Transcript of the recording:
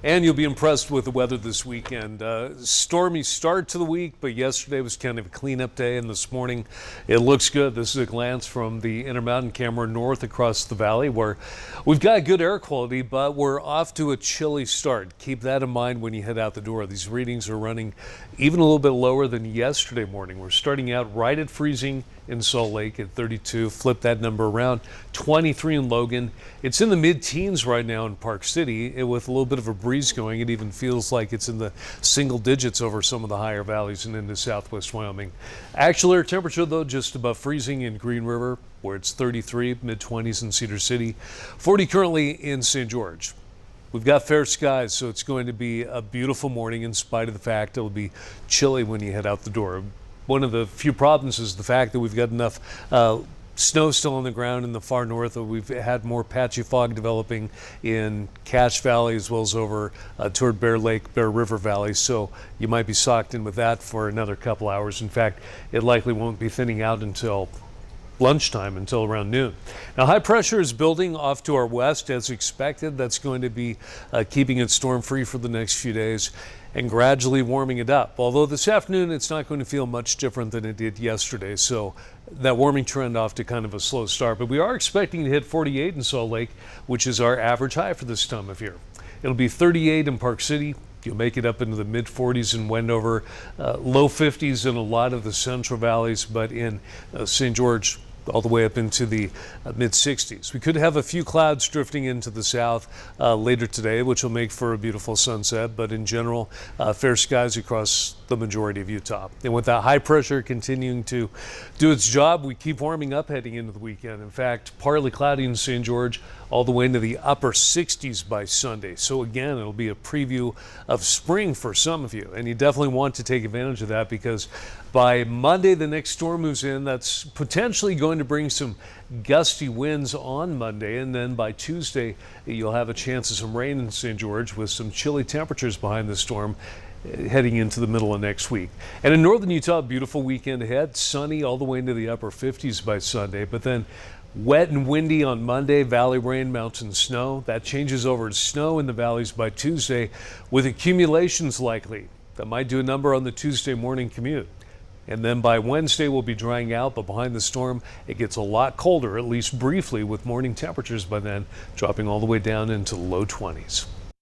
And you'll be impressed with the weather this weekend. Stormy start to the week, but yesterday was kind of a cleanup day, and this morning it looks good. This is a glance from the Intermountain camera north across the valley, where we've got good air quality, but we're off to a chilly start. Keep that in mind when you head out the door. These readings are running even a little bit lower than yesterday morning. We're starting out right at freezing in Salt Lake at 32. Flip that number around, 23 in Logan. It's in the mid-teens right now in Park City with a little bit of a breeze going. It even feels like it's in the single digits over some of the higher valleys and into southwest Wyoming. Actual air temperature, though, just above freezing in Green River, where it's 33, mid-20s in Cedar City, 40 currently in St. George. We've got fair skies, so it's going to be a beautiful morning in spite of the fact it'll be chilly when you head out the door. One of the few problems is the fact that we've got enough snow still on the ground in the far north. We've had more patchy fog developing in Cache Valley as well as over toward Bear Lake, Bear River Valley. So you might be socked in with that for another couple hours. In fact, it likely won't be thinning out until lunchtime, until around noon. Now, high pressure is building off to our west as expected. That's going to be keeping it storm free for the next few days and gradually warming it up. Although this afternoon it's not going to feel much different than it did yesterday. So that warming trend off to kind of a slow start. But we are expecting to hit 48 in Salt Lake, which is our average high for this time of year. It'll be 38 in Park City. You'll make it up into the mid-40s in Wendover, low 50s in a lot of the central valleys, but in St. George, all the way up into the mid-60s. We could have a few clouds drifting into the south later today, which will make for a beautiful sunset, but in general, fair skies across the majority of Utah. And with that high pressure continuing to do its job, we keep warming up heading into the weekend. In fact, partly cloudy in St. George, all the way into the upper 60s by Sunday. So again, it'll be a preview of spring for some of you, and you definitely want to take advantage of that, because by Monday the next storm moves in. That's potentially going to bring some gusty winds on Monday, and then by Tuesday you'll have a chance of some rain in St. George with some chilly temperatures behind the storm heading into the middle of next week. And in northern Utah, beautiful weekend ahead, sunny all the way into the upper 50s by Sunday, but then wet and windy on Monday, valley rain, mountain snow. That changes over to snow in the valleys by Tuesday, with accumulations likely. That might do a number on the Tuesday morning commute. And then by Wednesday, we'll be drying out, but behind the storm, it gets a lot colder, at least briefly, with morning temperatures by then dropping all the way down into the low 20s.